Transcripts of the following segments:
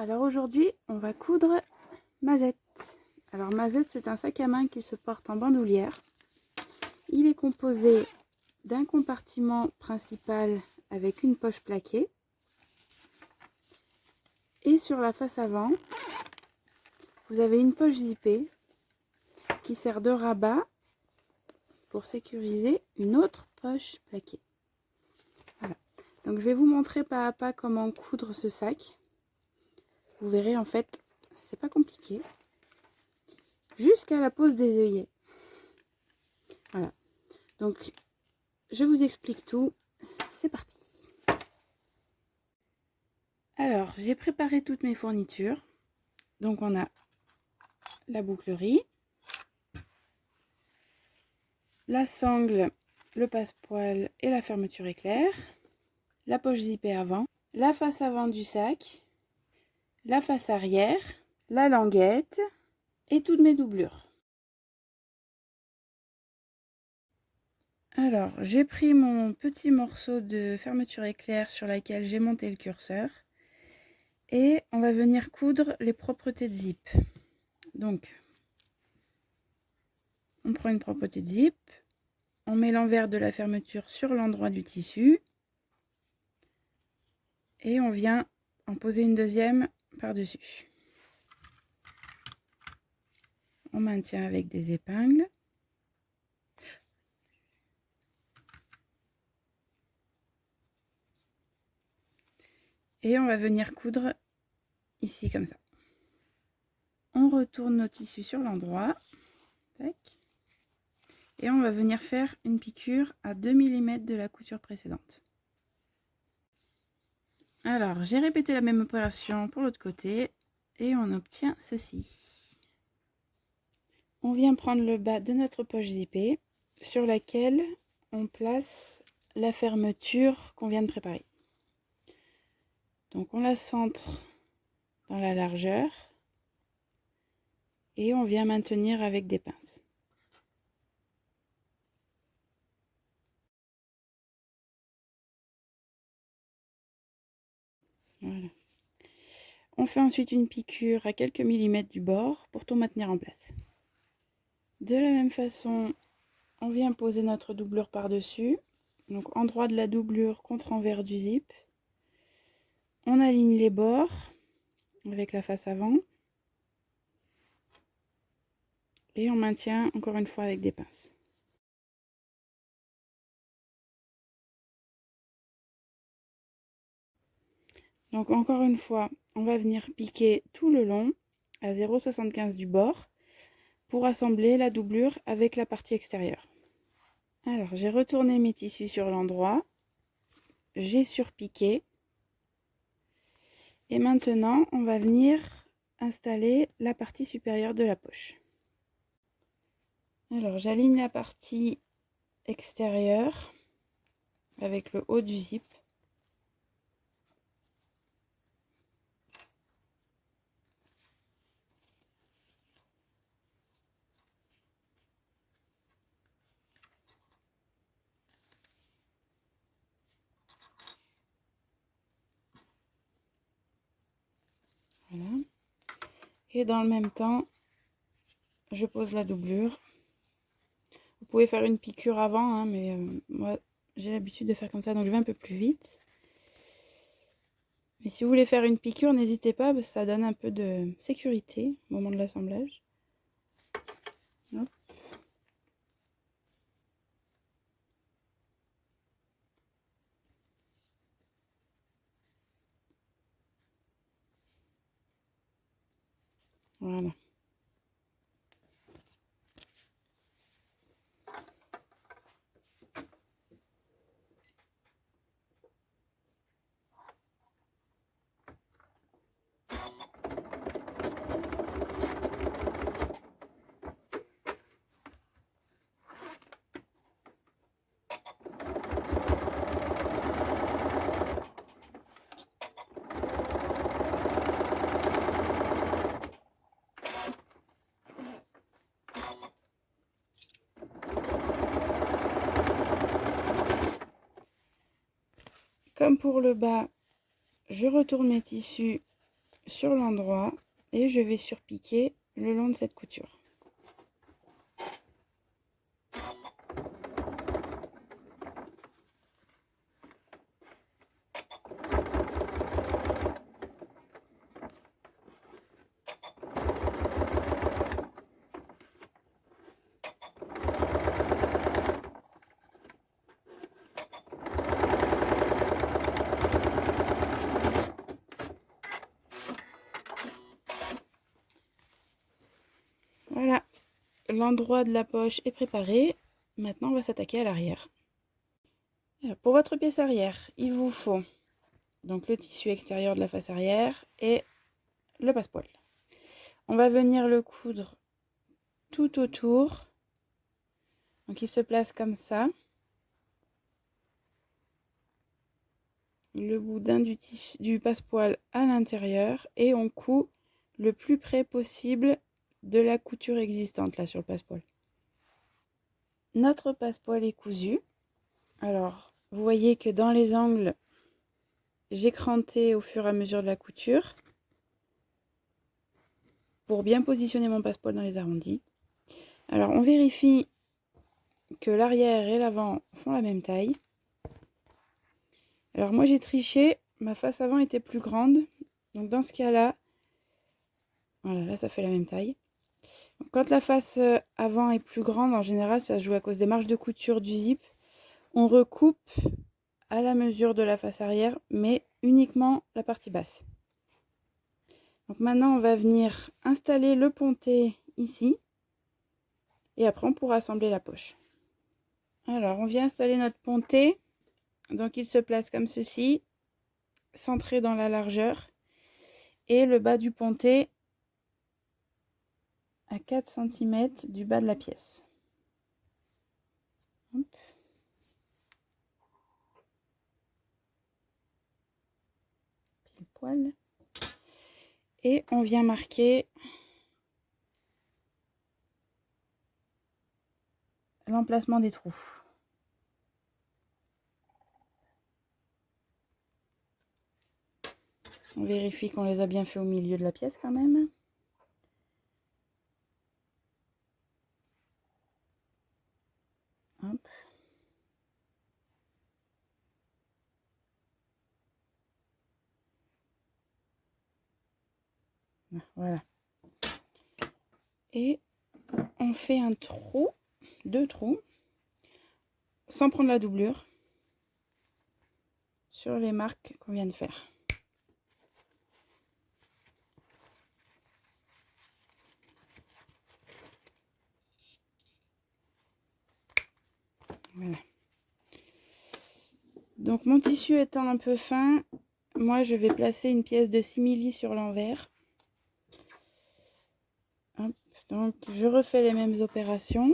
Alors aujourd'hui, on va coudre Mazette. Alors Mazette, c'est un sac à main qui se porte en bandoulière. Il est composé d'un compartiment principal avec une poche plaquée. Et sur la face avant, vous avez une poche zippée qui sert de rabat pour sécuriser une autre poche plaquée. Voilà. Donc je vais vous montrer pas à pas comment coudre ce sac. Vous verrez, en fait, c'est pas compliqué. Jusqu'à la pose des œillets. Voilà. Donc, je vous explique tout. C'est parti. Alors, j'ai préparé toutes mes fournitures. Donc, on a la bouclerie, la sangle, le passepoil et la fermeture éclair, la poche zippée avant, la face avant du sac, la face arrière, la languette et toutes mes doublures. Alors, j'ai pris mon petit morceau de fermeture éclair sur laquelle j'ai monté le curseur et on va venir coudre les propretés de zip. Donc, on prend une propreté de zip, on met l'envers de la fermeture sur l'endroit du tissu et on vient en poser une deuxième par-dessus. On maintient avec des épingles. Et on va venir coudre ici comme ça. On retourne nos tissus sur l'endroit. Et on va venir faire une piqûre à 2 mm de la couture précédente. Alors, j'ai répété la même opération pour l'autre côté et on obtient ceci. On vient prendre le bas de notre poche zippée sur laquelle on place la fermeture qu'on vient de préparer. Donc on la centre dans la largeur et on vient maintenir avec des pinces. Voilà. On fait ensuite une piqûre à quelques millimètres du bord pour tout maintenir en place. De la même façon, on vient poser notre doublure par-dessus. Donc endroit de la doublure contre envers du zip. On aligne les bords avec la face avant. Et on maintient encore une fois avec des pinces. Donc encore une fois, on va venir piquer tout le long à 0,75 du bord pour assembler la doublure avec la partie extérieure. Alors j'ai retourné mes tissus sur l'endroit, j'ai surpiqué et maintenant on va venir installer la partie supérieure de la poche. Alors j'aligne la partie extérieure avec le haut du zip. Voilà. Et dans le même temps, je pose la doublure. Vous pouvez faire une piqûre avant, hein, mais moi j'ai l'habitude de faire comme ça, donc je vais un peu plus vite. Mais si vous voulez faire une piqûre, n'hésitez pas, parce que ça donne un peu de sécurité au moment de l'assemblage. Hop. Voilà. Comme pour le bas, je retourne mes tissus sur l'endroit et je vais surpiquer le long de cette couture. Voilà, l'endroit de la poche est préparé. Maintenant, on va s'attaquer à l'arrière. Pour votre pièce arrière, il vous faut donc le tissu extérieur de la face arrière et le passepoil. On va venir le coudre tout autour. Donc il se place comme ça. Le boudin du passepoil à l'intérieur et on coud le plus près possible de la couture existante là sur le passepoil. Notre passepoil est cousu. Alors, vous voyez que dans les angles, j'ai cranté au fur et à mesure de la couture pour bien positionner mon passepoil dans les arrondis. Alors, on vérifie que l'arrière et l'avant font la même taille. Alors, moi, j'ai triché. Ma face avant était plus grande. Donc, dans ce cas-là, voilà, là, ça fait la même taille. Donc, quand la face avant est plus grande, en général, ça se joue à cause des marges de couture du zip. On recoupe à la mesure de la face arrière, mais uniquement la partie basse. Donc maintenant, on va venir installer le ponté ici. Et après, on pourra assembler la poche. Alors, on vient installer notre ponté. Donc, il se place comme ceci, centré dans la largeur. Et le bas du ponté à 4 cm du bas de la pièce. Hop. Pile poil. Et on vient marquer l'emplacement des trous. On vérifie qu'on les a bien fait au milieu de la pièce quand même. Hop. Voilà. Et on fait un trou, 2 trous, sans prendre la doublure, sur les marques qu'on vient de faire. Voilà. Donc mon tissu étant un peu fin, moi je vais placer une pièce de simili sur l'envers. Donc je refais les mêmes opérations.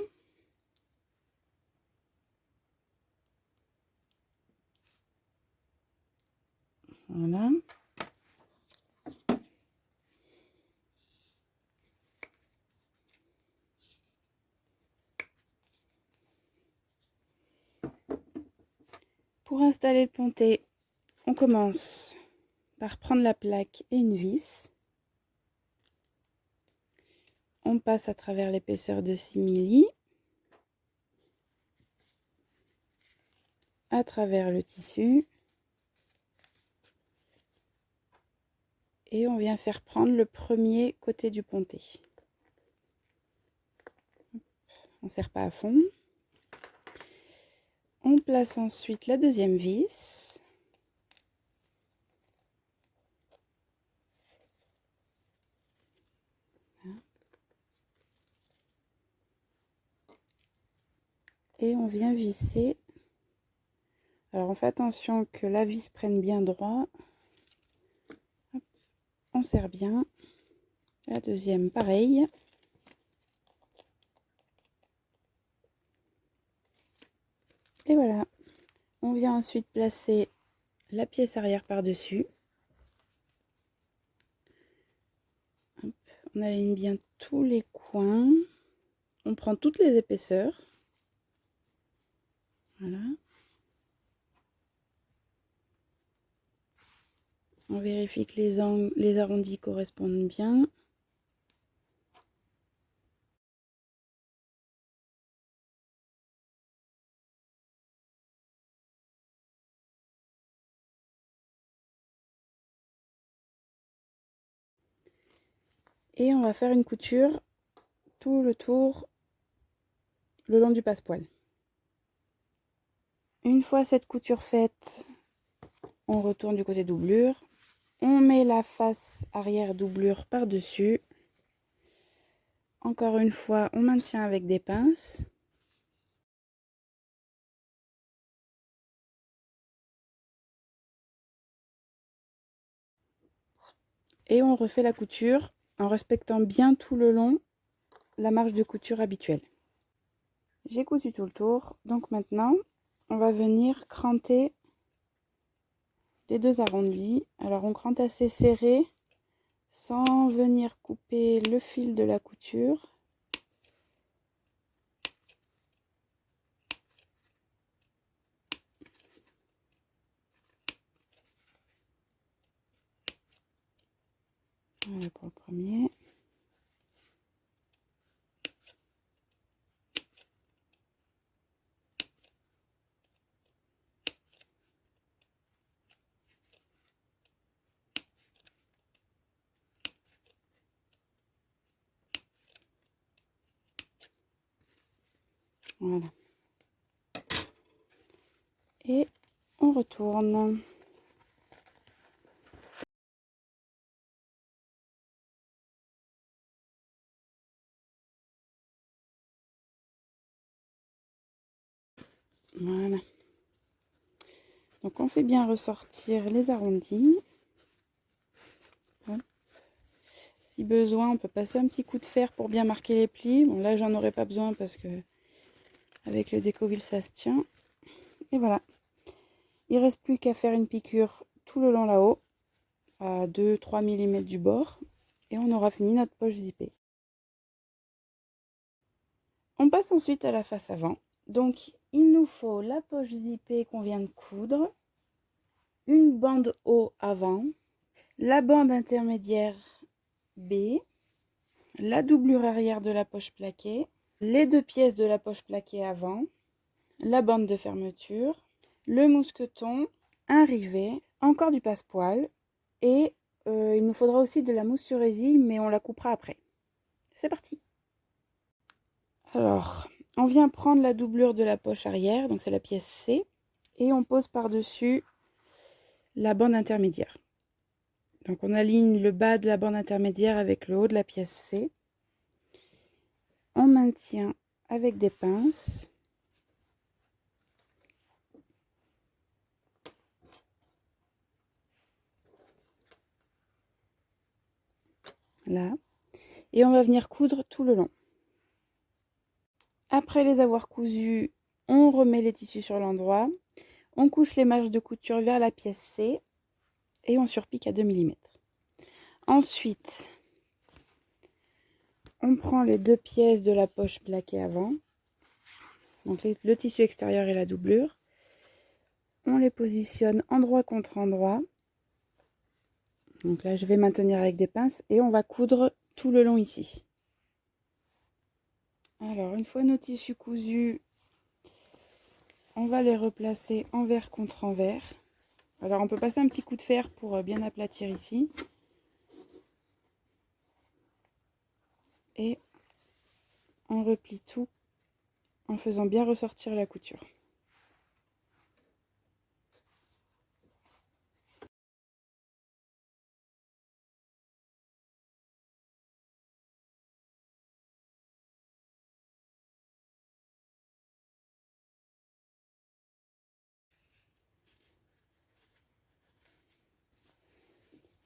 Voilà. Pour installer le ponté, on commence par prendre la plaque et une vis. On passe à travers l'épaisseur de 6 mm, à travers le tissu. Et on vient faire prendre le premier côté du ponté. On ne serre pas à fond. On place ensuite la deuxième vis. Et on vient visser. Alors on fait attention que la vis prenne bien droit. Hop, on serre bien. La deuxième pareil. Et voilà. On vient ensuite placer la pièce arrière par-dessus. On aligne bien tous les coins. On prend toutes les épaisseurs. Voilà. On vérifie que les arrondis correspondent bien. Et on va faire une couture tout le tour le long du passepoil. Une fois cette couture faite, on retourne du côté doublure. On met la face arrière doublure par-dessus. Encore une fois, on maintient avec des pinces. Et on refait la couture en respectant bien tout le long la marge de couture habituelle. J'ai cousu tout le tour, donc maintenant on va venir cranter les deux arrondis. Alors on crante assez serré sans venir couper le fil de la couture. Voilà pour le premier. Voilà. Et on retourne. Voilà. Donc on fait bien ressortir les arrondis. Hop. Si besoin, on peut passer un petit coup de fer pour bien marquer les plis. Bon là j'en aurais pas besoin parce que avec le Décoville ça se tient. Et voilà. Il reste plus qu'à faire une piqûre tout le long là-haut, à 2-3 mm du bord. Et on aura fini notre poche zippée. On passe ensuite à la face avant. Donc il nous faut la poche zippée qu'on vient de coudre, une bande haut avant, la bande intermédiaire B, la doublure arrière de la poche plaquée, les deux pièces de la poche plaquée avant, la bande de fermeture, le mousqueton, un rivet, encore du passepoil et il nous faudra aussi de la mousse sur résille mais on la coupera après. C'est parti! Alors, on vient prendre la doublure de la poche arrière, donc c'est la pièce C, et on pose par-dessus la bande intermédiaire. Donc on aligne le bas de la bande intermédiaire avec le haut de la pièce C. On maintient avec des pinces. Là. Et on va venir coudre tout le long. Après les avoir cousus, on remet les tissus sur l'endroit. On couche les marges de couture vers la pièce C et on surpique à 2 mm. Ensuite, on prend les deux pièces de la poche plaquée avant, donc le tissu extérieur et la doublure. On les positionne endroit contre endroit. Donc là, je vais maintenir avec des pinces et on va coudre tout le long ici. Alors, une fois nos tissus cousus, on va les replacer envers contre envers. Alors, on peut passer un petit coup de fer pour bien aplatir ici. Et on replie tout en faisant bien ressortir la couture.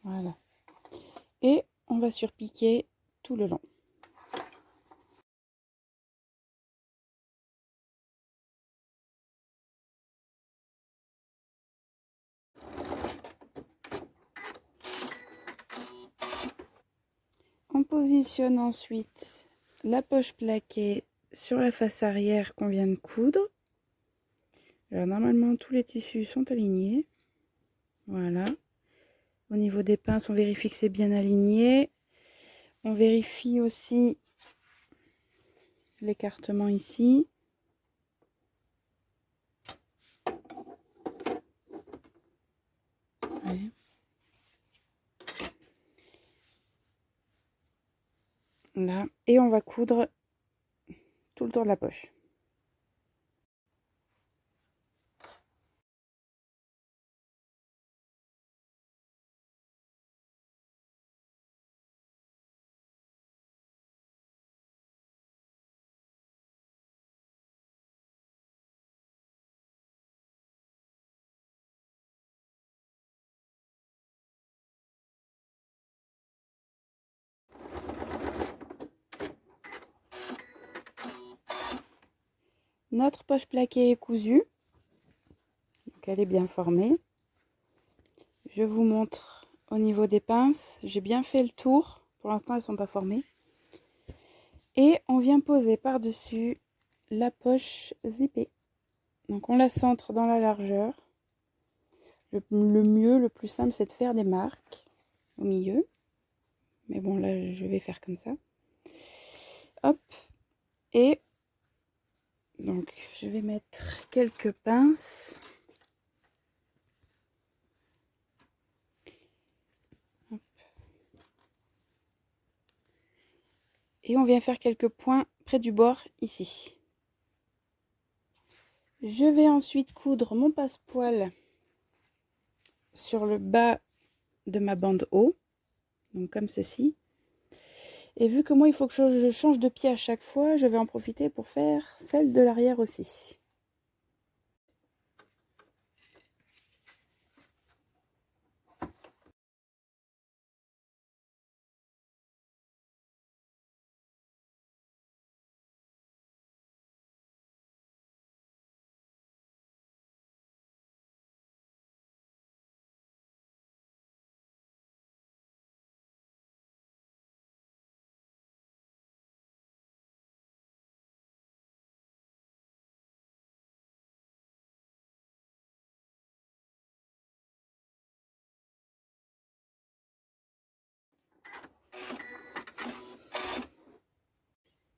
Voilà. Et on va surpiquer tout le long. On positionne ensuite la poche plaquée sur la face arrière qu'on vient de coudre. Alors normalement tous les tissus sont alignés. Voilà. Au niveau des pinces, on vérifie que c'est bien aligné. On vérifie aussi l'écartement ici. Ouais. Là. Et on va coudre tout le tour de la poche. Notre poche plaquée est cousue. Donc elle est bien formée. Je vous montre au niveau des pinces. J'ai bien fait le tour. Pour l'instant, elles ne sont pas formées. Et on vient poser par-dessus la poche zippée. Donc on la centre dans la largeur. Le mieux, le plus simple, c'est de faire des marques au milieu. Mais bon, là, je vais faire comme ça. Hop. Et donc, je vais mettre quelques pinces. Hop. Et on vient faire quelques points près du bord ici. Je vais ensuite coudre mon passepoil sur le bas de ma bande haut. Donc comme ceci. Et vu que moi, il faut que je change de pied à chaque fois, je vais en profiter pour faire celle de l'arrière aussi.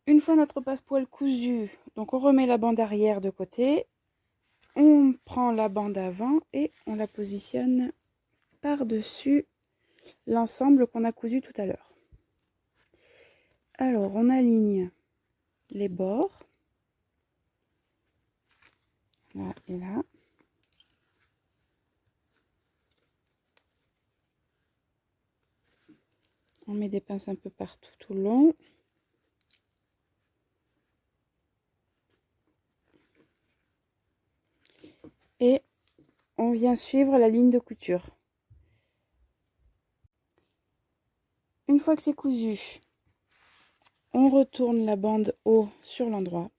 Une fois notre passepoil cousu, donc on remet la bande arrière de côté, on prend la bande avant et on la positionne par-dessus l'ensemble qu'on a cousu tout à l'heure. Alors on aligne les bords, là et là. On met des pinces un peu partout tout le long. Et on vient suivre la ligne de couture. Une fois que c'est cousu, on retourne la bande haut sur l'endroit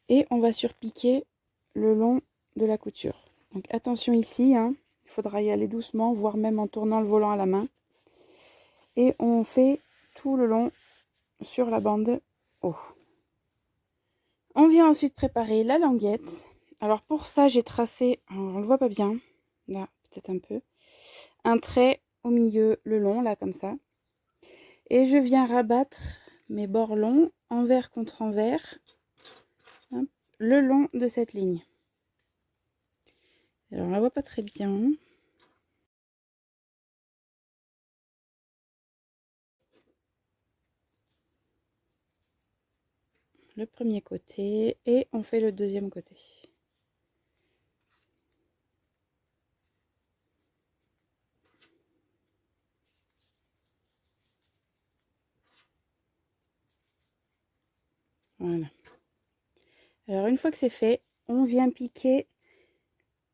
et on va surpiquer le long de la couture. Donc attention ici, hein, il faudra y aller doucement, voire même en tournant le volant à la main. Et on fait tout le long sur la bande haut. On vient ensuite préparer la languette. Alors pour ça, j'ai tracé, on le voit pas bien, là peut-être un peu, un trait au milieu, le long, là comme ça. Et je viens rabattre mes bords longs, envers contre envers, hop, le long de cette ligne. Alors on la voit pas très bien. Le premier côté et on fait le deuxième côté. Voilà. Alors une fois que c'est fait, on vient piquer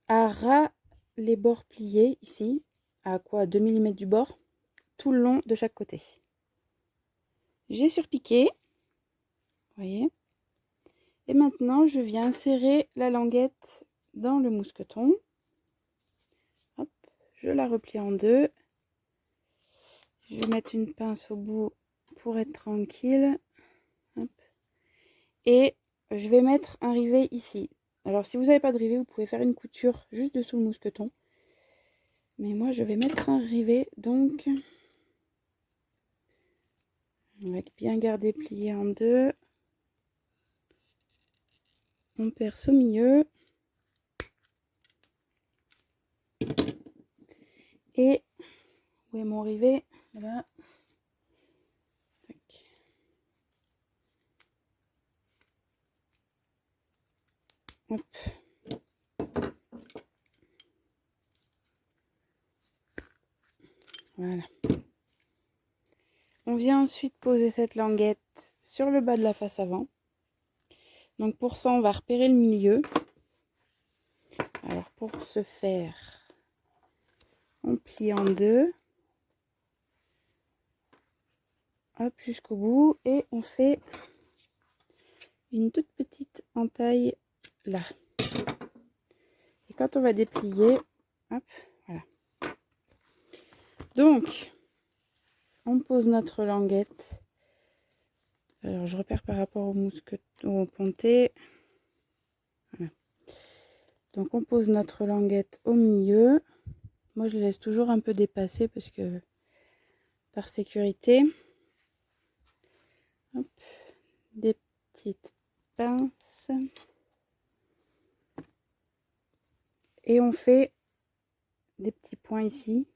à ras les bords pliés ici, à quoi 2 mm du bord, tout le long de chaque côté. J'ai surpiqué, vous voyez. Et maintenant, je viens insérer la languette dans le mousqueton. Hop, je la replie en deux. Je vais mettre une pince au bout pour être tranquille. Hop. Et je vais mettre un rivet ici. Alors si vous n'avez pas de rivet, vous pouvez faire une couture juste dessous le mousqueton. Mais moi, je vais mettre un rivet, donc on va bien garder plié en deux. On perce au milieu. Et où est mon rivet? Là. Tac. Hop. Voilà. On vient ensuite poser cette languette sur le bas de la face avant. Donc pour ça, on va repérer le milieu. Alors pour ce faire, on plie en deux. Hop, jusqu'au bout. Et on fait une toute petite entaille là. Et quand on va déplier, hop, voilà. Donc, on pose notre languette. Alors, je repère par rapport au mousqueton, au ponté. Voilà. Donc, on pose notre languette au milieu. Moi, je laisse toujours un peu dépasser parce que, par sécurité. Hop, des petites pinces. Et on fait des petits points ici,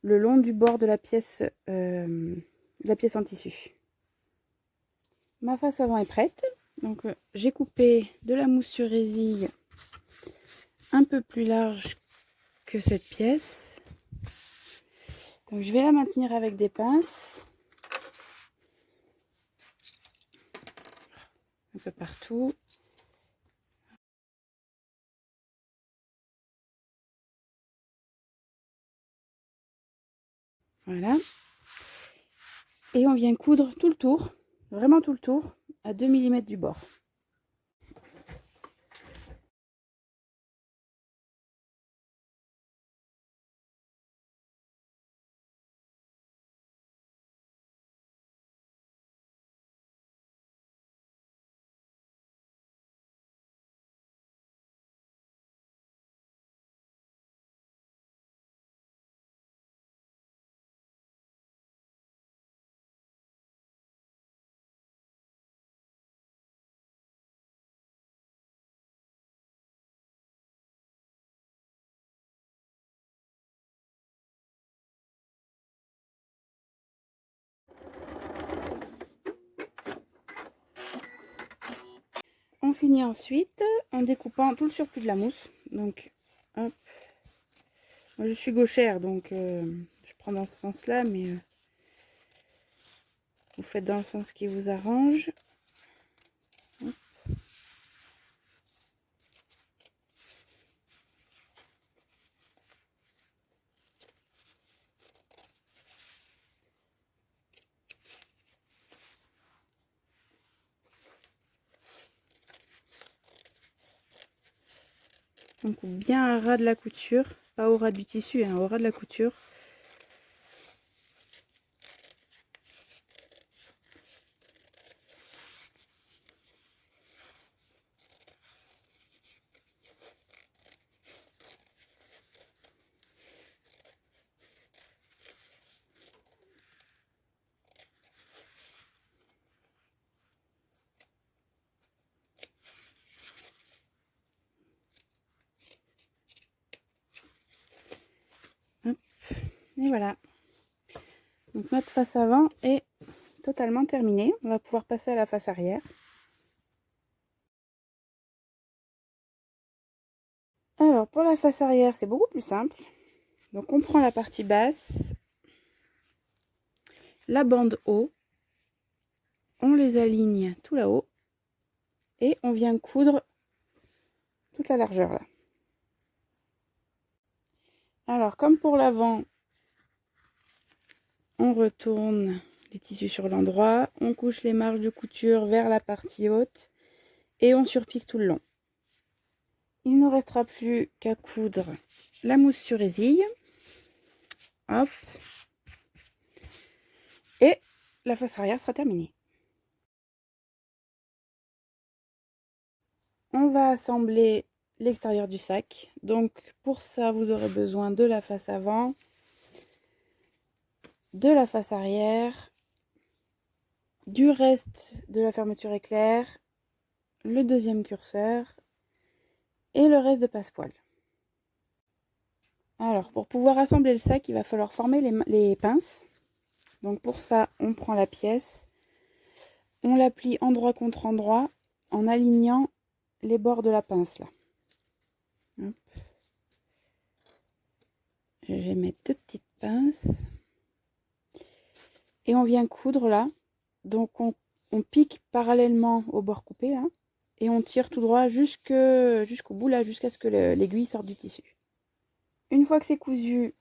le long du bord de la pièce en tissu. Ma face avant est prête. Donc j'ai coupé de la mousse sur résille un peu plus large que cette pièce. Donc je vais la maintenir avec des pinces. Un peu partout. Voilà. Et on vient coudre tout le tour, vraiment tout le tour, à 2 mm du bord. On finit ensuite en découpant tout le surplus de la mousse. Donc, hop. Moi, je suis gauchère, donc je prends dans ce sens-là, mais vous faites dans le sens qui vous arrange. Hop. On coupe bien à ras de la couture, pas au ras du tissu, hein, au ras de la couture. Hop. Et voilà. Donc notre face avant est totalement terminée. On va pouvoir passer à la face arrière. Alors pour la face arrière, c'est beaucoup plus simple. Donc on prend la partie basse, la bande haut, on les aligne tout là-haut et on vient coudre toute la largeur là. Alors comme pour l'avant, on retourne les tissus sur l'endroit, on couche les marges de couture vers la partie haute et on surpique tout le long. Il ne restera plus qu'à coudre la mousse sur résille. Hop. Et la face arrière sera terminée. On va assembler l'extérieur du sac. Donc pour ça, vous aurez besoin de la face avant, de la face arrière, du reste de la fermeture éclair, le deuxième curseur et le reste de passepoil. Alors pour pouvoir assembler le sac, il va falloir former les pinces. Donc pour ça, on prend la pièce, on la plie endroit contre endroit en alignant les bords de la pince là. Hop. Je vais mettre 2 petites pinces. Et on vient coudre là. Donc on pique parallèlement au bord coupé là. Et on tire tout droit jusqu'au bout là, jusqu'à ce que l'aiguille sorte du tissu. Une fois que c'est cousu,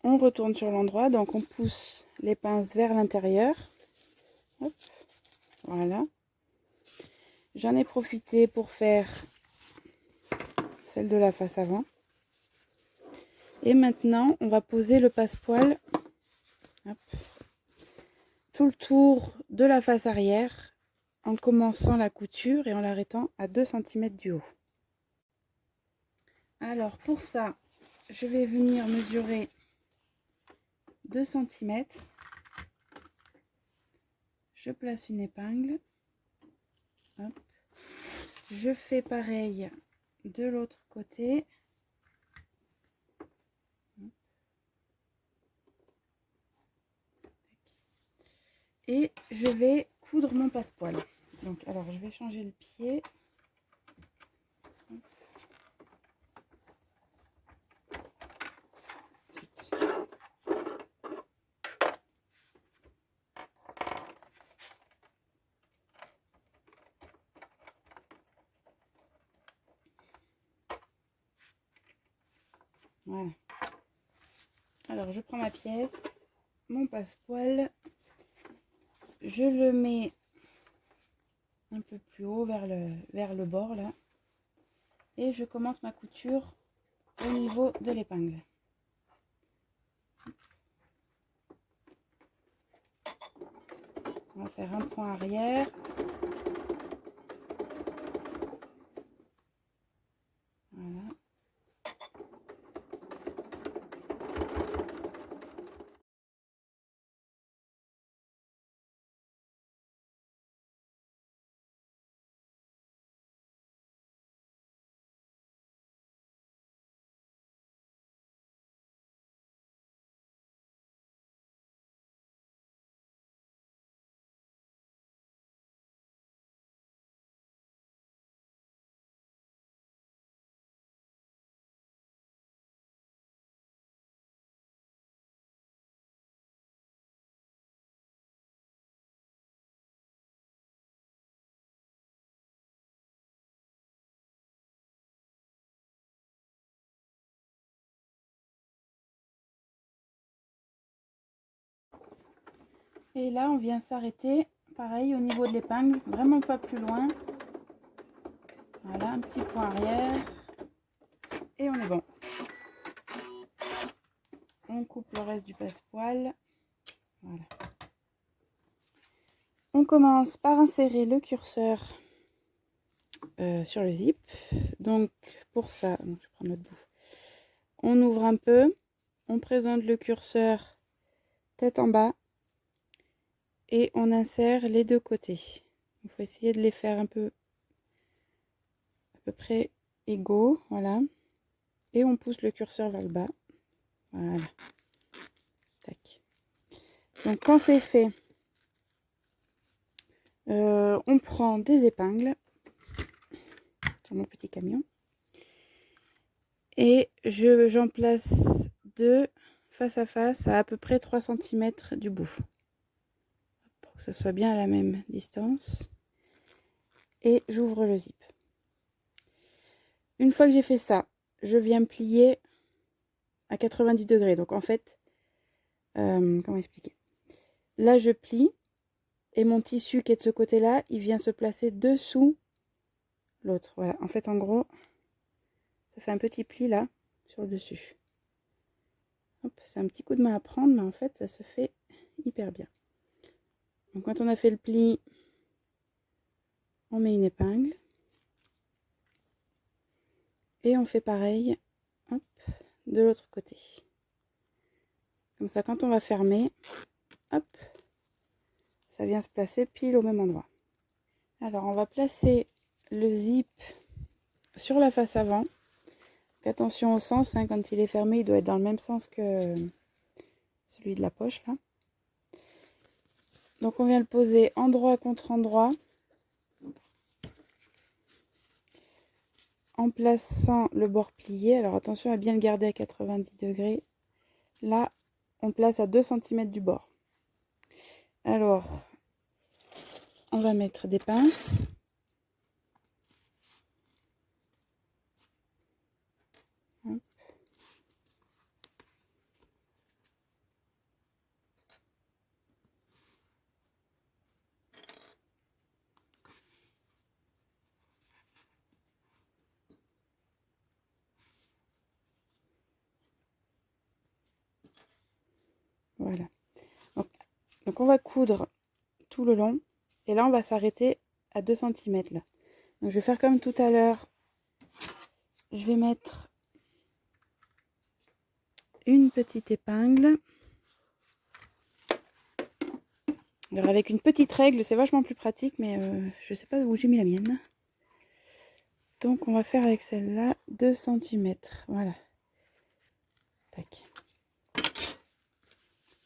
on retourne sur l'endroit. Donc on pousse les pinces vers l'intérieur. Voilà. J'en ai profité pour faire celle de la face avant. Et maintenant, on va poser le passepoil tout le tour de la face arrière en commençant la couture et en l'arrêtant à 2 cm du haut. Alors pour ça, je vais venir mesurer 2 cm. Je place une épingle. Hop. Je fais pareil de l'autre côté. Et je vais coudre mon passepoil. Donc, alors, je vais changer le pied. Voilà. Alors, je prends ma pièce, mon passepoil. Je le mets un peu plus haut vers le bord là. Et je commence ma couture au niveau de l'épingle. On va faire un point arrière. Voilà. Et là, on vient s'arrêter, pareil, au niveau de l'épingle, vraiment pas plus loin. Voilà, un petit point arrière. Et on est bon. On coupe le reste du passepoil. Voilà. On commence par insérer le curseur sur le zip. Donc, pour ça, je prends notre bout. On ouvre un peu. On présente le curseur tête en bas. Et on insère les deux côtés. Il faut essayer de les faire un peu à peu près égaux, voilà. Et on pousse le curseur vers le bas. Voilà. Tac. Donc quand c'est fait, on prend des épingles sur mon petit camion. Et j'en place deux face à peu près 3 cm du bout. Pour que ce soit bien à la même distance. Et j'ouvre le zip. Une fois que j'ai fait ça, je viens plier à 90 degrés. Donc en fait, comment expliquer? Là, je plie et mon tissu qui est de ce côté-là, il vient se placer dessous l'autre. Voilà, en fait, en gros, ça fait un petit pli là, sur le dessus. C'est un petit coup de main à prendre, mais en fait, ça se fait hyper bien. Donc quand on a fait le pli, on met une épingle. Et on fait pareil, hop, de l'autre côté. Comme ça, quand on va fermer, hop, ça vient se placer pile au même endroit. Alors, on va placer le zip sur la face avant. Donc, attention au sens, hein, quand il est fermé, il doit être dans le même sens que celui de la poche, là. Donc, on vient le poser endroit contre endroit, en plaçant le bord plié. Alors, attention à bien le garder à 90 degrés. Là, on place à 2 cm du bord. Alors, on va mettre des pinces. Hop. Voilà. Donc on va coudre tout le long. Et là, on va s'arrêter à 2 cm. Là. Donc je vais faire comme tout à l'heure. Je vais mettre une petite épingle. Alors avec une petite règle, c'est vachement plus pratique, mais je ne sais pas où j'ai mis la mienne. Donc on va faire avec celle-là 2 cm. Voilà. Tac.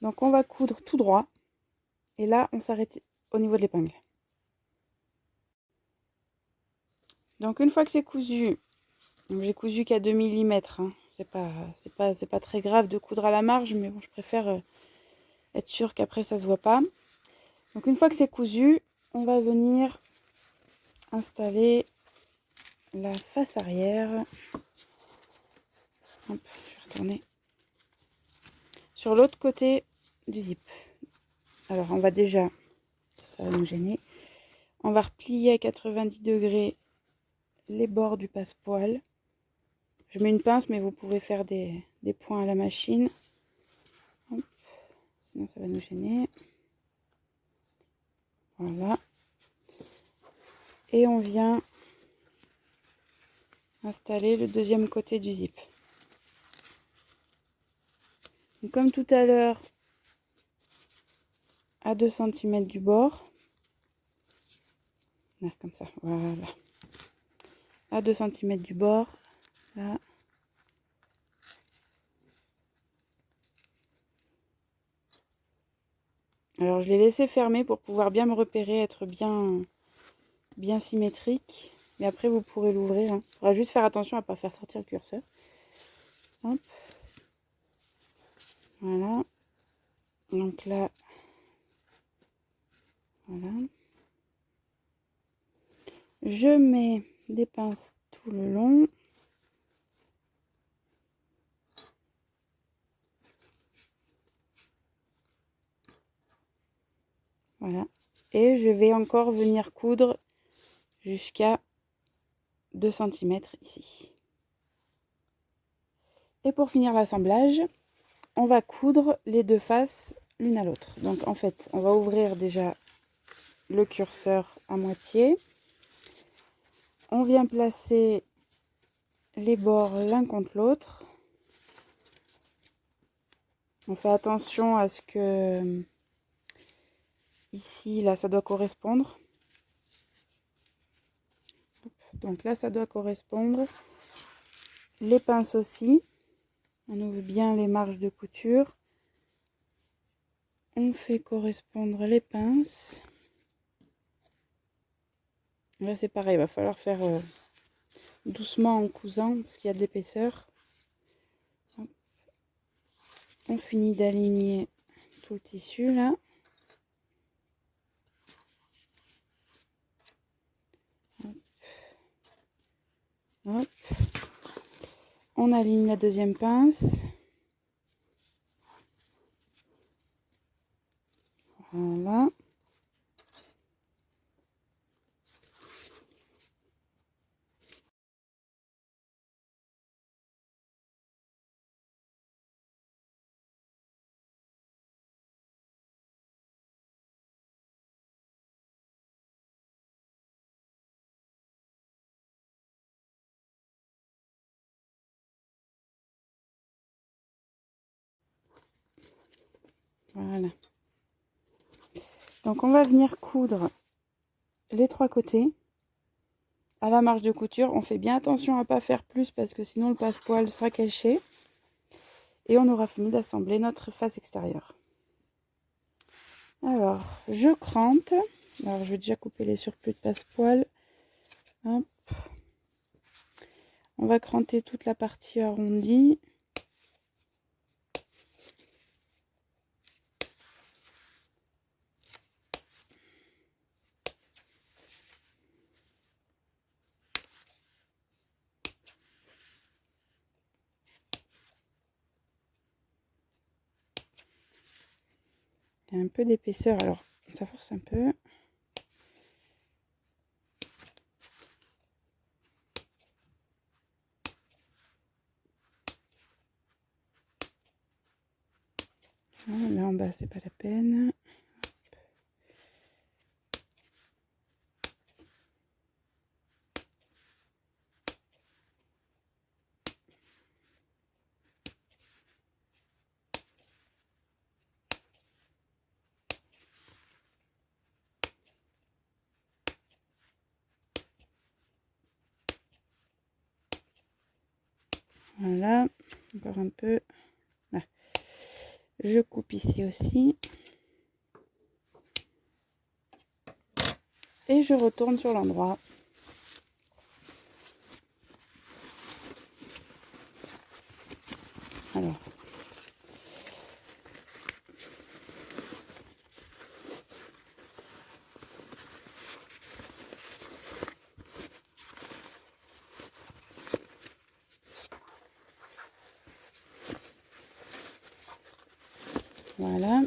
Donc on va coudre tout droit. Et là, on s'arrête au niveau de l'épingle. Donc une fois que c'est cousu, j'ai cousu qu'à 2 mm. Hein. C'est pas très grave de coudre à la marge, mais bon, je préfère être sûre qu'après ça se voit pas. Donc une fois que c'est cousu, on va venir installer la face arrière. Hop, je vais retourner sur l'autre côté du zip. Alors on va déjà, ça va nous gêner, on va replier à 90 degrés les bords du passepoil. Je mets une pince, mais vous pouvez faire des points à la machine. Hop, sinon ça va nous gêner. Voilà. Et on vient installer le deuxième côté du zip. Donc, comme tout à l'heure, à 2 cm du bord. Là, comme ça, voilà. À 2 cm du bord. Là. Alors je l'ai laissé fermer pour pouvoir bien me repérer, être bien symétrique. Mais après vous pourrez l'ouvrir. Il faudra juste faire attention à ne pas faire sortir le curseur. Hop. Voilà. Donc là, voilà. Je mets des pinces tout le long. Voilà. Et je vais encore venir coudre jusqu'à 2 cm ici. Et pour finir l'assemblage, on va coudre les deux faces l'une à l'autre. Donc en fait, on va ouvrir déjà le curseur à moitié. On vient placer les bords l'un contre l'autre. On fait attention à ce que ici, là, ça doit correspondre. Donc là, ça doit correspondre. Les pinces aussi. On ouvre bien les marges de couture. On fait correspondre les pinces. Là, c'est pareil, il va falloir faire doucement en cousant parce qu'il y a de l'épaisseur. On finit d'aligner tout le tissu là. Hop. On aligne la deuxième pince. Voilà. Voilà. Donc on va venir coudre les 3 côtés à la marge de couture. On fait bien attention à ne pas faire plus parce que sinon le passepoil sera caché. Et on aura fini d'assembler notre face extérieure. Alors, je crante. Alors, je vais déjà couper les surplus de passepoil. Hop. On va cranter toute la partie arrondie. Il y a un peu d'épaisseur, alors ça force un peu. Voilà, là en bas, c'est pas la peine. Voilà, encore un peu. Là. Je coupe ici aussi. Et je retourne sur l'endroit. Alors. Voilà.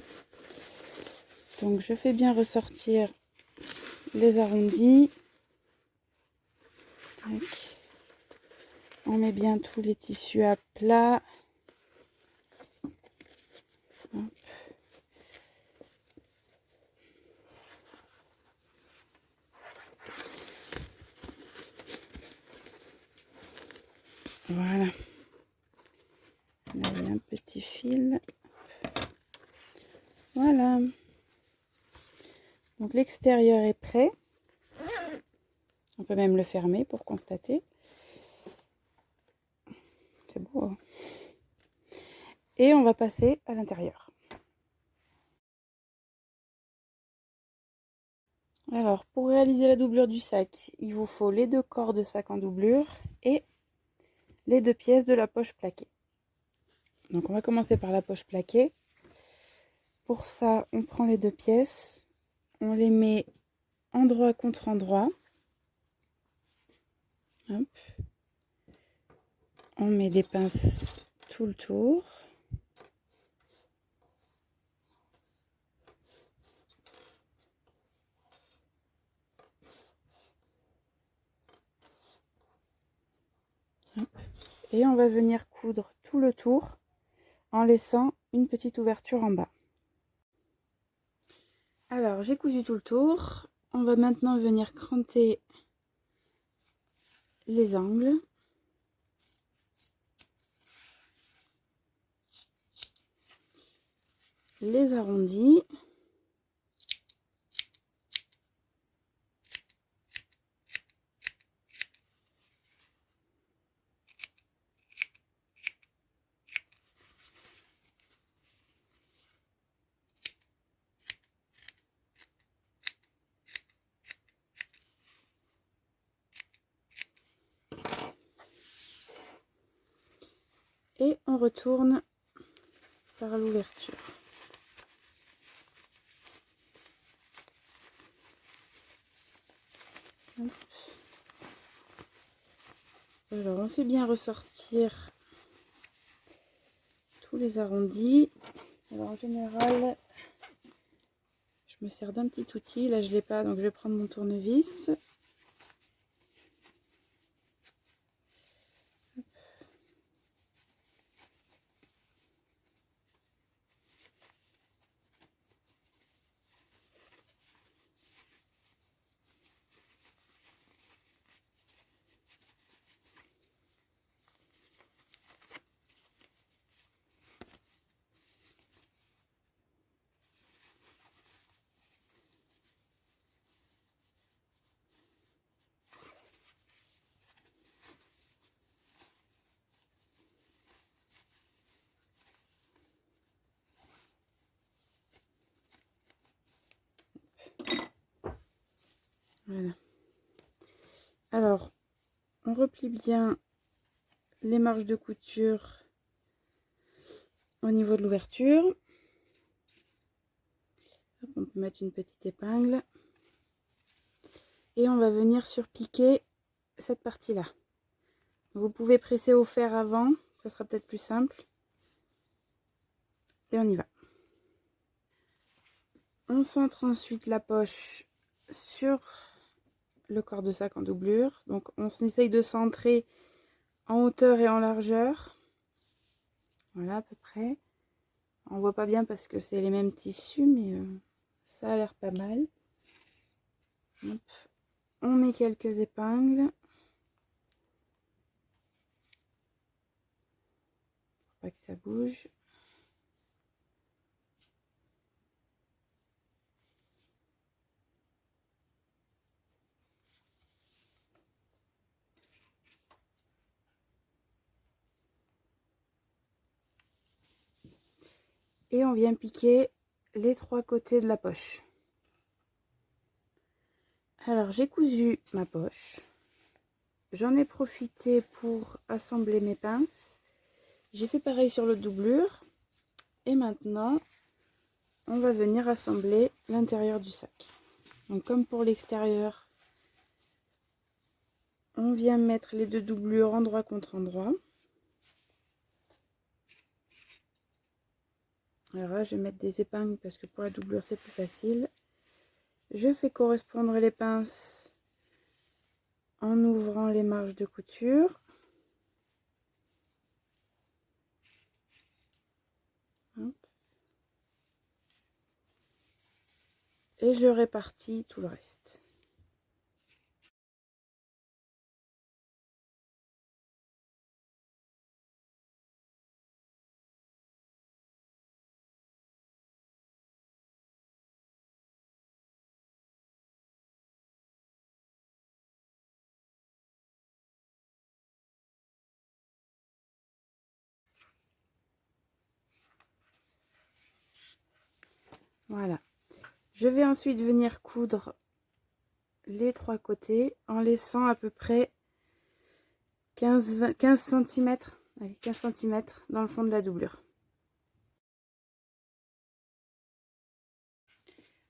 Donc je fais bien ressortir les arrondis. Tac. On met bien tous les tissus à plat. Hop. Voilà. Là, il y a un petit fil. Voilà. Donc l'extérieur est prêt. On peut même le fermer pour constater. C'est beau, hein? Et on va passer à l'intérieur. Alors, pour réaliser la doublure du sac, il vous faut les 2 corps de sac en doublure et les 2 pièces de la poche plaquée. Donc, on va commencer par la poche plaquée. Pour ça, on prend les 2 pièces, on les met endroit contre endroit. Hop. On met des pinces tout le tour. Hop. Et on va venir coudre tout le tour en laissant une petite ouverture en bas. Alors, j'ai cousu tout le tour. On va maintenant venir cranter les angles. Les arrondis. Et on retourne par l'ouverture. Alors on fait bien ressortir tous les arrondis. Alors en général, je me sers d'un petit outil. Là je ne l'ai pas, donc je vais prendre mon tournevis. Voilà. Alors, on replie bien les marges de couture au niveau de l'ouverture. On peut mettre une petite épingle. Et on va venir surpiquer cette partie-là. Vous pouvez presser au fer avant, ça sera peut-être plus simple. Et on y va. On centre ensuite la poche sur le corps de sac en doublure. Donc on essaye de centrer en hauteur et en largeur. Voilà à peu près. On voit pas bien parce que c'est les mêmes tissus, mais ça a l'air pas mal. Hop. On met quelques épingles. Pour pas que ça bouge. Et on vient piquer les 3 côtés de la poche. Alors j'ai cousu ma poche. J'en ai profité pour assembler mes pinces. J'ai fait pareil sur l'autre doublure. Et maintenant, on va venir assembler l'intérieur du sac. Donc comme pour l'extérieur, on vient mettre les 2 doublures endroit contre endroit. Alors là, je vais mettre des épingles parce que pour la doublure, c'est plus facile. Je fais correspondre les pinces en ouvrant les marges de couture. Hop. Et je répartis tout le reste. Voilà. Je vais ensuite venir coudre les 3 côtés en laissant à peu près 15 cm, allez, 15 cm dans le fond de la doublure.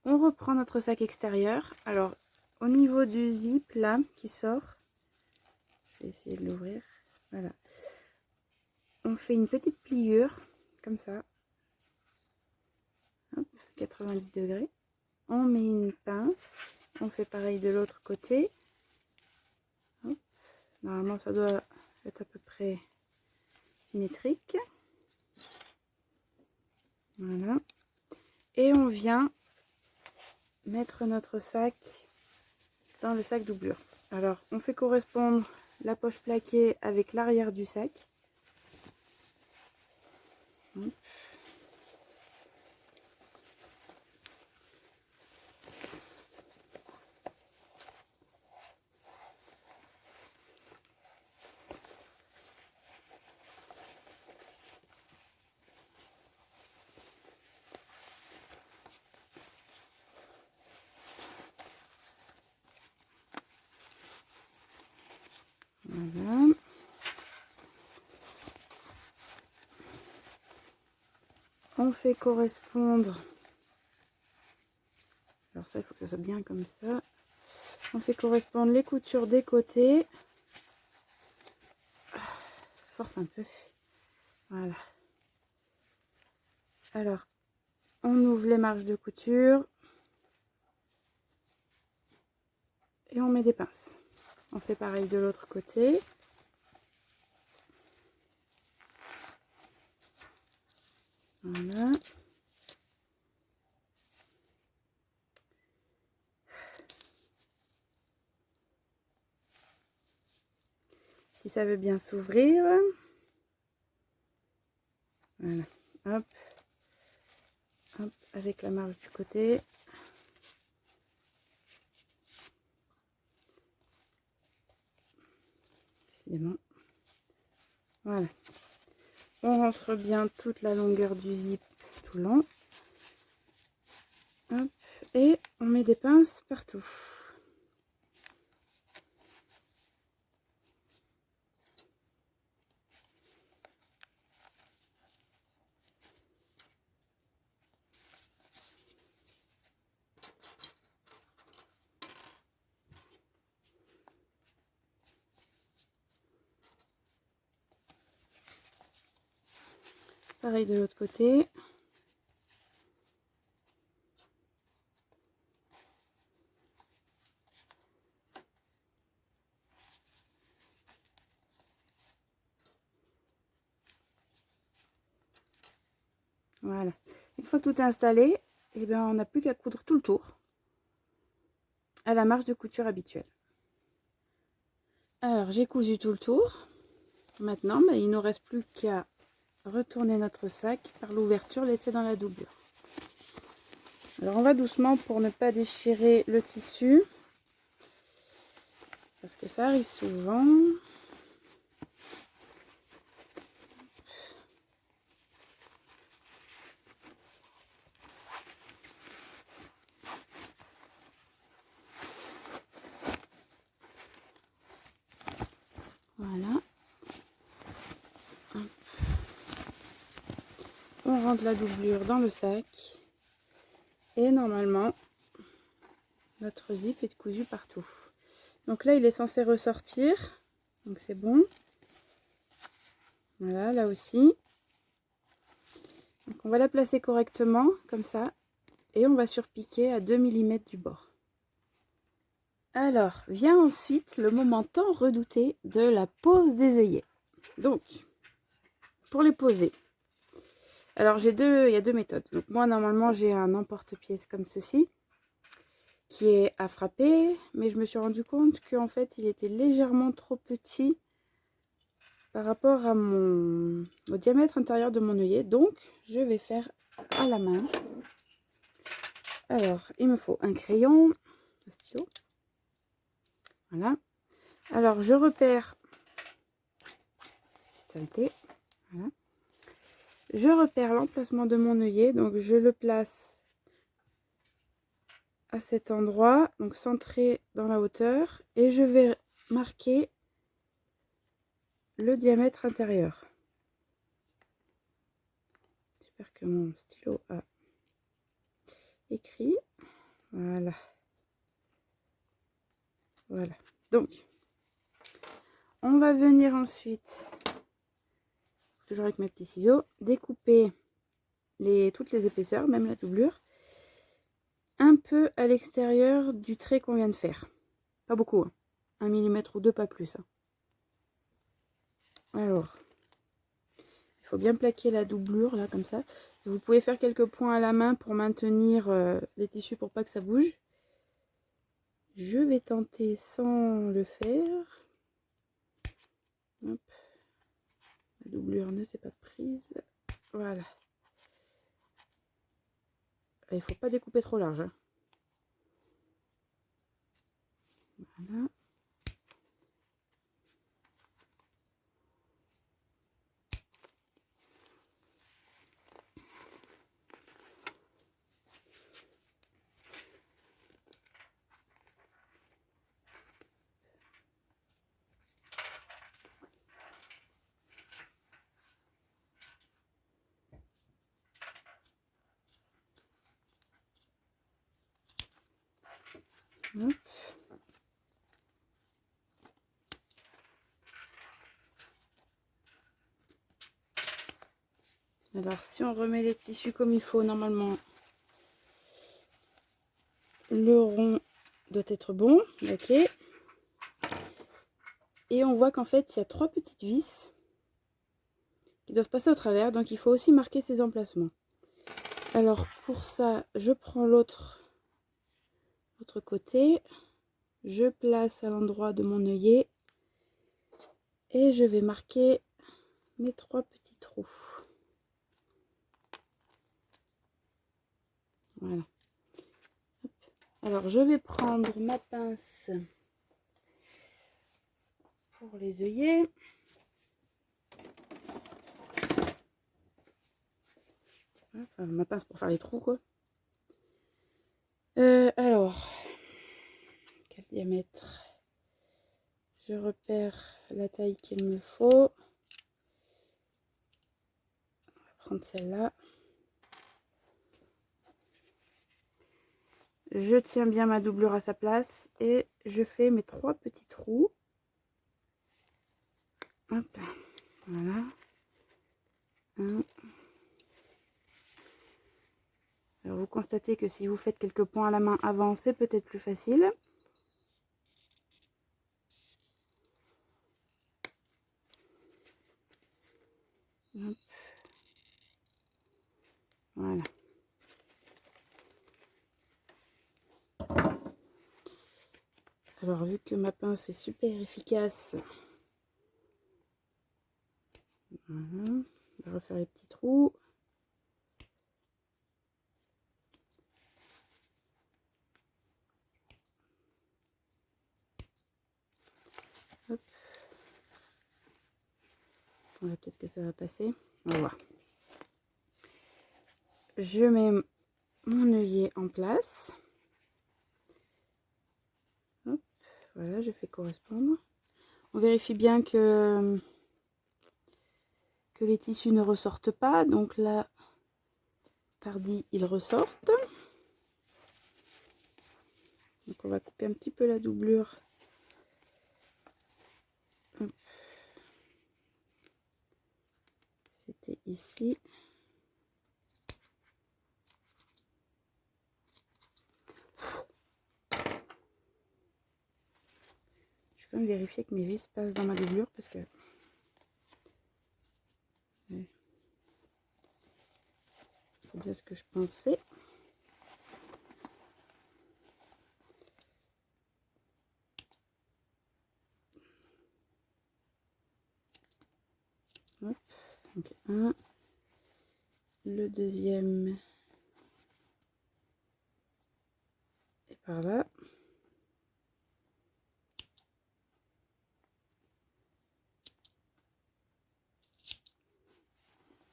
On reprend notre sac extérieur. Alors, au niveau du zip là qui sort, je vais essayer de l'ouvrir. Voilà. On fait une petite pliure comme ça. Hop, 90 degrés. On met une pince. On fait pareil de l'autre côté. Hop. Normalement, ça doit être à peu près symétrique. Voilà. Et on vient mettre notre sac dans le sac doublure. Alors, on fait correspondre la poche plaquée avec l'arrière du sac. Hop. Voilà. On fait correspondre, alors ça il faut que ça soit bien comme ça, on fait correspondre les coutures des côtés, force un peu, voilà. Alors on ouvre les marges de couture et on met des pinces. On fait pareil de l'autre côté. Voilà. Si ça veut bien s'ouvrir. Voilà. Hop. Hop. Avec la marge du côté. Décidément. Voilà. On rentre bien toute la longueur du zip tout le long. Hop. Et on met des pinces partout. Pareil de l'autre côté. Voilà. Une fois que tout est installé, eh bien, on n'a plus qu'à coudre tout le tour à la marge de couture habituelle. Alors, j'ai cousu tout le tour. Maintenant, il ne nous reste plus qu'à retourner notre sac par l'ouverture laissée dans la doublure. Alors, on va doucement pour ne pas déchirer le tissu, parce que ça arrive souvent. Voilà. On rentre la doublure dans le sac. Et normalement, notre zip est cousu partout. Donc là, il est censé ressortir. Donc c'est bon. Voilà, là aussi. Donc on va la placer correctement, comme ça. Et on va surpiquer à 2 mm du bord. Alors, vient ensuite le moment tant redouté de la pose des œillets. Donc, pour les poser, alors il y a deux méthodes. Donc moi, normalement, j'ai un emporte-pièce comme ceci, qui est à frapper, mais je me suis rendu compte qu'en fait, il était légèrement trop petit par rapport à au diamètre intérieur de mon œillet. Donc, je vais faire à la main. Alors, il me faut un crayon, un stylo. Voilà. Alors, je repère, petite saleté, voilà. Je repère l'emplacement de mon œillet, donc je le place à cet endroit, donc centré dans la hauteur, et je vais marquer le diamètre intérieur. J'espère que mon stylo a écrit. Voilà. Voilà. Donc, on va venir ensuite, toujours avec mes petits ciseaux, découper toutes les épaisseurs, même la doublure, un peu à l'extérieur du trait qu'on vient de faire. Pas beaucoup, hein. 1 mm ou 2, pas plus. Hein. Alors, il faut bien plaquer la doublure, là, comme ça. Vous pouvez faire quelques points à la main pour maintenir les tissus pour pas que ça bouge. Je vais tenter sans le faire. Hop. La doublure ne s'est pas prise. Voilà. Il ne faut pas découper trop large. Hein. Voilà. Hop. Alors si on remet les tissus comme il faut, normalement le rond doit être bon. Ok. Et on voit qu'en fait il y a 3 petites vis qui doivent passer au travers, donc il faut aussi marquer ces emplacements. Alors pour ça, je prends l'autre côté, je place à l'endroit de mon œillet et je vais marquer mes 3 petits trous. Voilà. Hop. Alors je vais prendre ma pince pour les œillets. Enfin, ma pince pour faire les trous, quoi. Alors, quel diamètre? Je repère la taille qu'il me faut. On va prendre celle-là. Je tiens bien ma doublure à sa place et je fais mes 3 petits trous. Hop, voilà. 1, constatez que si vous faites quelques points à la main avant, c'est peut-être plus facile. Hop. Voilà. Alors, vu que ma pince est super efficace, voilà, on va refaire les petits trous. Hop. Voilà, peut-être que ça va passer. On va voir. Je mets mon œillet en place. Hop, voilà, je fais correspondre. On vérifie bien que les tissus ne ressortent pas. Donc là, pardi, ils ressortent. Donc on va couper un petit peu la doublure. C'était ici. Je vais quand même vérifier que mes vis passent dans ma doublure parce que c'est bien ce que je pensais. Hop, donc un. Le deuxième est par là.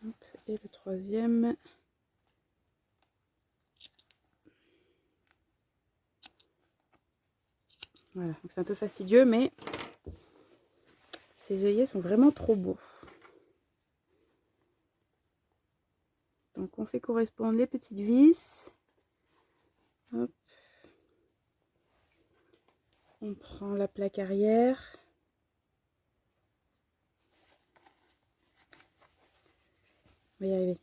Hop, et le troisième. Voilà, donc c'est un peu fastidieux, mais ces œillets sont vraiment trop beaux. Donc on fait correspondre les petites vis. Hop. On prend la plaque arrière. On va y arriver.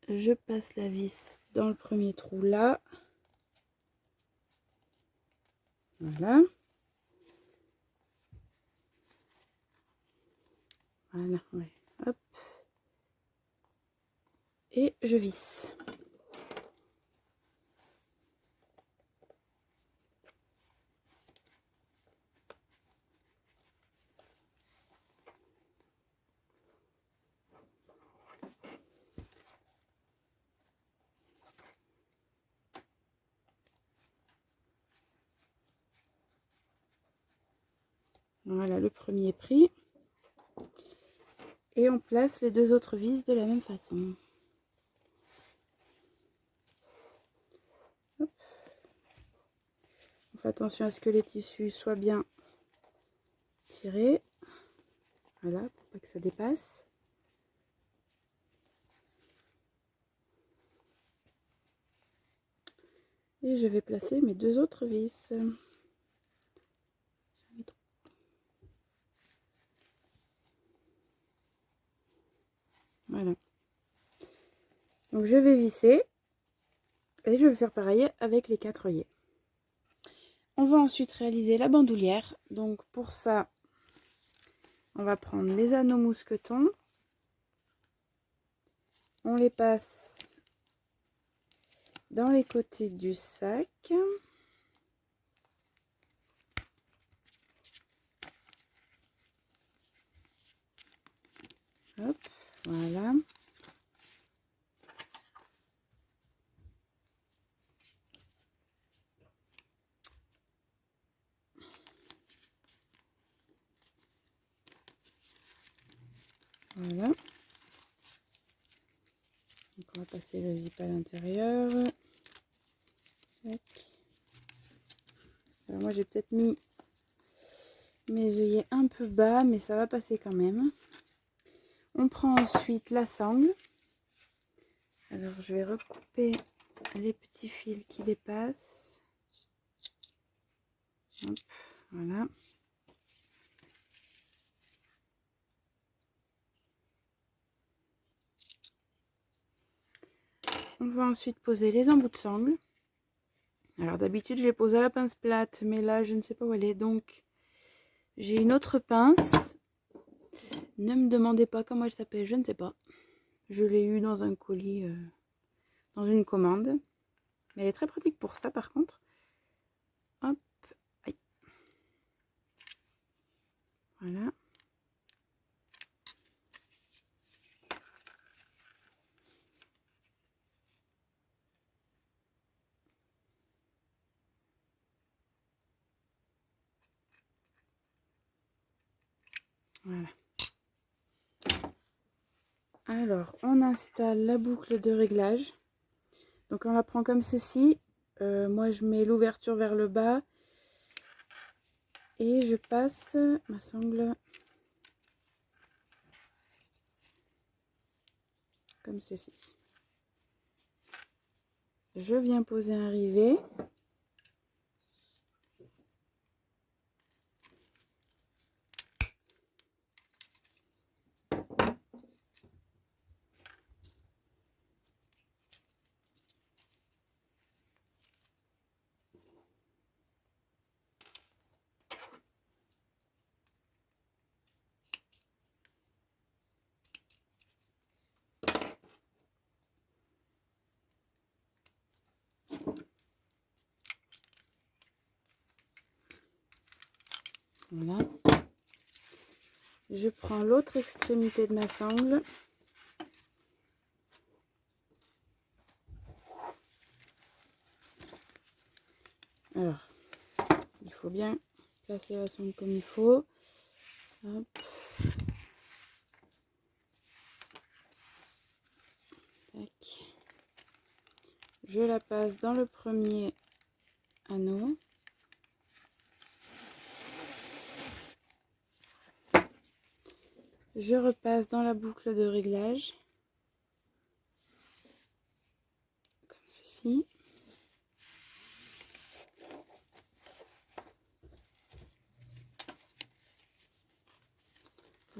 Je passe la vis dans le premier trou là. Voilà. Voilà, ouais. Hop. Et je visse. Voilà, le premier pris. Et on place les deux autres vis de la même façon. Hop. On fait attention à ce que les tissus soient bien tirés. Voilà, pour pas que ça dépasse. Et je vais placer mes deux autres vis. Voilà. Donc je vais visser. Et je vais faire pareil avec les 4 œillets. On va ensuite réaliser la bandoulière. Donc pour ça, on va prendre les anneaux mousquetons. On les passe dans les côtés du sac. Hop, voilà. Voilà. Donc on va passer le zip à l'intérieur. Alors moi j'ai peut-être mis mes œillets un peu bas, mais ça va passer quand même. On prend ensuite la sangle. Alors je vais recouper les petits fils qui dépassent. Hop, voilà. On va ensuite poser les embouts de sangle. Alors d'habitude je les pose à la pince plate, mais là je ne sais pas où elle est, donc j'ai une autre pince. Ne me demandez pas comment elle s'appelle, je ne sais pas. Je l'ai eu dans un colis, dans une commande. Mais elle est très pratique pour ça par contre. Hop, aïe. Voilà. Voilà. Alors, on installe la boucle de réglage. Donc on la prend comme ceci. Moi je mets l'ouverture vers le bas. Et je passe ma sangle comme ceci. Je viens poser un rivet. Voilà. Je prends l'autre extrémité de ma sangle. Alors, il faut bien placer la sangle comme il faut. Hop. Tac. Je la passe dans le premier anneau. Je repasse dans la boucle de réglage. Comme ceci.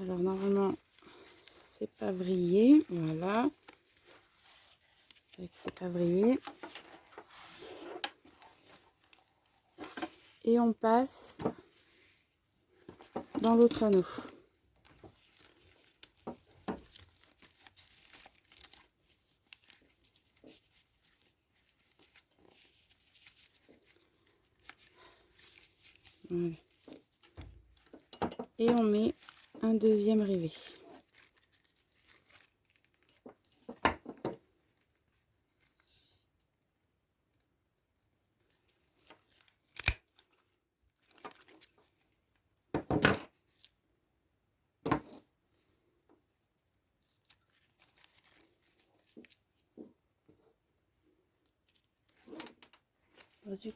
Alors normalement, c'est pas vrillé. Voilà. C'est pas vrillé. Et on passe dans l'autre anneau. Voilà. Et on met un deuxième rivet. Oh, zut.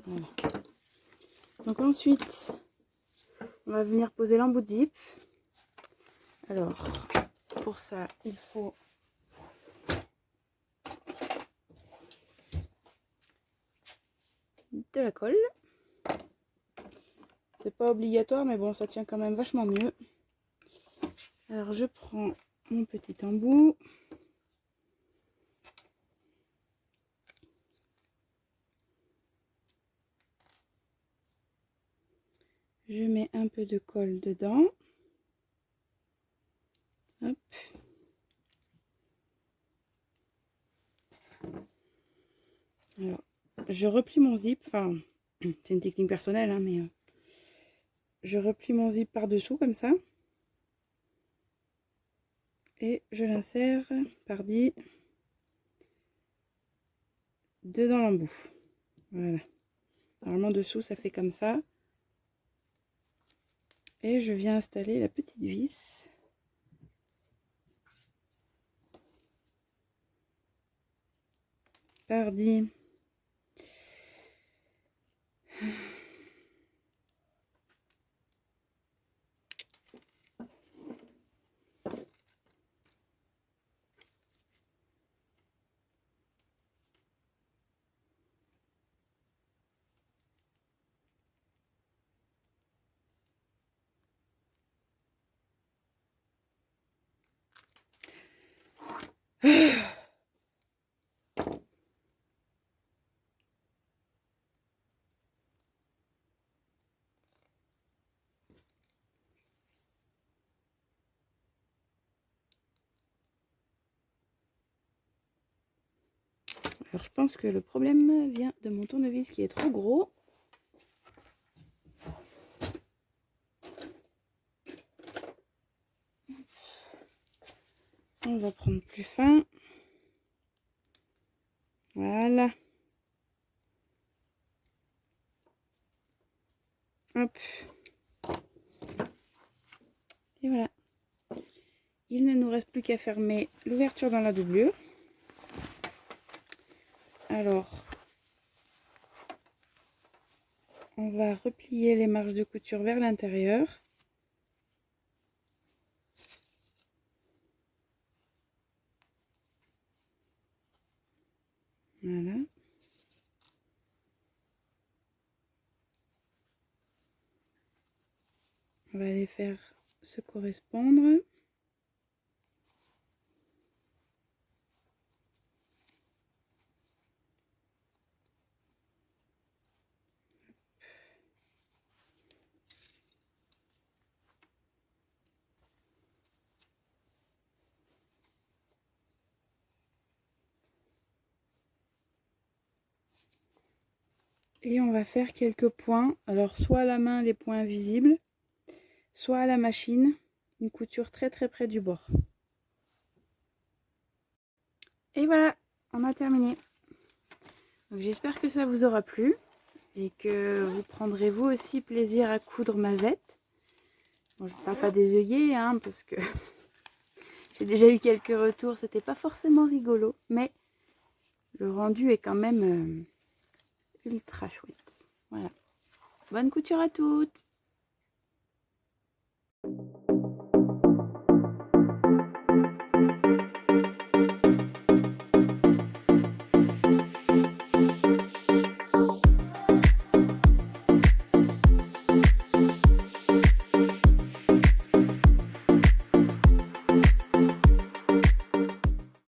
Voilà. Donc ensuite, on va venir poser l'embout de zip. Alors, pour ça, il faut de la colle. C'est pas obligatoire, mais bon, ça tient quand même vachement mieux. Alors, je prends mon petit embout. Je mets un peu de colle dedans. Hop. Alors, je replie mon zip. Enfin, c'est une technique personnelle, hein, mais je replie mon zip par-dessous comme ça. Et je l'insère par-dessus dedans l'embout. Voilà. Normalement, dessous, ça fait comme ça. Et je viens installer la petite vis. Par-dessus. Alors je pense que le problème vient de mon tournevis qui est trop gros. On va prendre plus fin. Voilà. Hop. Et voilà. Il ne nous reste plus qu'à fermer l'ouverture dans la doublure. Alors, on va replier les marges de couture vers l'intérieur. Voilà. On va les faire se correspondre. Et on va faire quelques points. Alors soit à la main les points visibles, soit à la machine, une couture très près du bord. Et voilà, on a terminé. Donc j'espère que ça vous aura plu et que vous prendrez vous aussi plaisir à coudre Mazette. Bon, je ne parle pas des œillets hein, parce que j'ai déjà eu quelques retours, c'était pas forcément rigolo, mais le rendu est quand même ultra chouette. Voilà. Bonne couture à toutes!